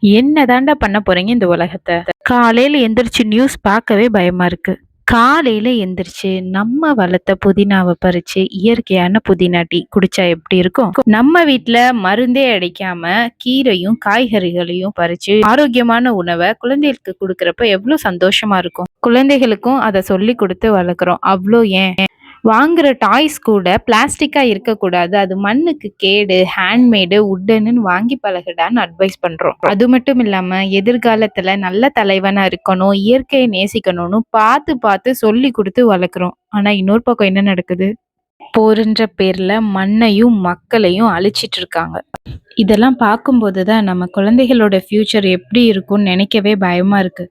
என்ன தாண்டா பண்ண போறீங்க இந்த உலகத்தை? காலையில எந்திரிச்சு நியூஸ் பார்க்கவே பயமா இருக்கு. காலையில எந்திரிச்சு நம்ம வளர்த்த புதினாவை பறிச்சு இயற்கையான புதினா டீ குடிச்சா எப்படி இருக்கும்? நம்ம வீட்ல மருந்தே அடிக்காம கீரையும் காய்கறிகளையும் பறிச்சு ஆரோக்கியமான உணவை குழந்தைகளுக்கு கொடுக்கறப்ப எவ்வளவு சந்தோஷமா இருக்கும். குழந்தைகளுக்கும் அதை சொல்லி கொடுத்து வளர்க்குறோம். அவ்வளோ ஏன் வாங்குற டாய்ஸ் கூட பிளாஸ்டிக்கா இருக்கக்கூடாது, அது மண்ணுக்கு கேடு, ஹேண்ட்மேடு உட்டன்னு வாங்கி பழகுடான்னு அட்வைஸ் பண்றோம். அது மட்டும் இல்லாம எதிர்காலத்துல நல்ல தலைவனா இருக்கணும், இயற்கையை நேசிக்கணும்னு பார்த்து பார்த்து சொல்லி கொடுத்து வளர்க்குறோம். ஆனா இன்னொரு பக்கம் என்ன நடக்குது? போருன்ற பேர்ல மண்ணையும் மக்களையும் அழிச்சிட்டு இருக்காங்க. இதெல்லாம் பார்க்கும்போதுதான் நம்ம குழந்தைகளோட ஃபியூச்சர் எப்படி இருக்கும்னு நினைக்கவே பயமா இருக்கு.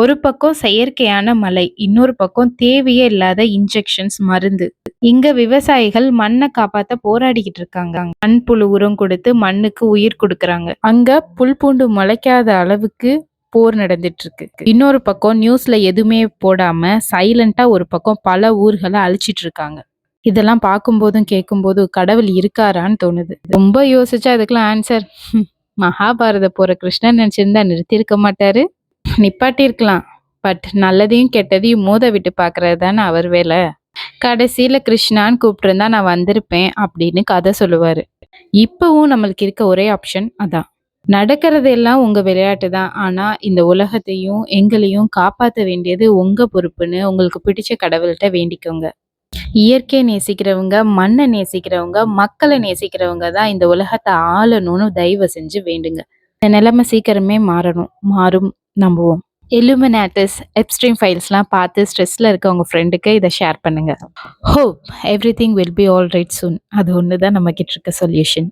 ஒரு பக்கம் செயற்கையான மழை, இன்னொரு பக்கம் தேவையே இல்லாத இன்ஜெக்ஷன்ஸ் மருந்து. இங்க விவசாயிகள் மண்ணை காப்பாத்த போராடிக்கிட்டு இருக்காங்க. மண்புழு உரம் கொடுத்து மண்ணுக்கு உயிர் கொடுக்கறாங்க. அங்க புல் பூண்டு முளைக்காத அளவுக்கு போர் நடந்துட்டு இருக்கு. இன்னொரு பக்கம் நியூஸ்ல எதுவுமே போடாம சைலண்டா ஒரு பக்கம் பல ஊர்களை அழிச்சிட்டு இருக்காங்க. இதெல்லாம் பார்க்கும்போதும் கேட்கும்போதும் கடவுள் இருக்காரான்னு தோணுது. ரொம்ப யோசிச்சா அதுக்கெல்லாம் ஆன்சர் மகாபாரத போற கிருஷ்ணன் நினைச்சிருந்தா நிறுத்தியிருக்க மாட்டாரு, நிப்பாட்டியிருக்கலாம். பட் நல்லதையும் கெட்டதையும் மோத விட்டு பார்க்கறது தானே அவர் வேலை. கடைசியில கிருஷ்ணான்னு கூப்பிட்டுருந்தா நான் வந்திருப்பேன் அப்படின்னு கதை சொல்லுவாரு. இப்பவும் நம்மளுக்கு இருக்க ஒரே ஆப்ஷன் அதான். நடக்கிறது எல்லாம் உங்க விளையாட்டு தான், ஆனா இந்த உலகத்தையும் எங்களையும் காப்பாற்ற வேண்டியது உங்க பொறுப்புன்னு உங்களுக்கு பிடிச்ச கடவுள்கிட்ட வேண்டிக்கோங்க. இயற்கையை நேசிக்கிறவங்க, மண்ணை நேசிக்கிறவங்க, மக்களை நேசிக்கிறவங்க தான் இந்த உலகத்தை ஆளணும்னு தயவு செஞ்சு வேண்டுங்க. இந்த நிலைமை சீக்கிரமே மாறும் நம்புவோம். இலுமினாட்டிஸ் எப்ஸ்ட்ரீம் ஃபைல்ஸ்லாம் பார்த்து ஸ்ட்ரெஸ்ல இருக்க உங்க ஃப்ரெண்டுக்கு இதை ஷேர் பண்ணுங்க. Hope everything will be all right soon. அது ஒன்று தான் நம்ம கிட்ட இருக்க சொல்யூஷன்.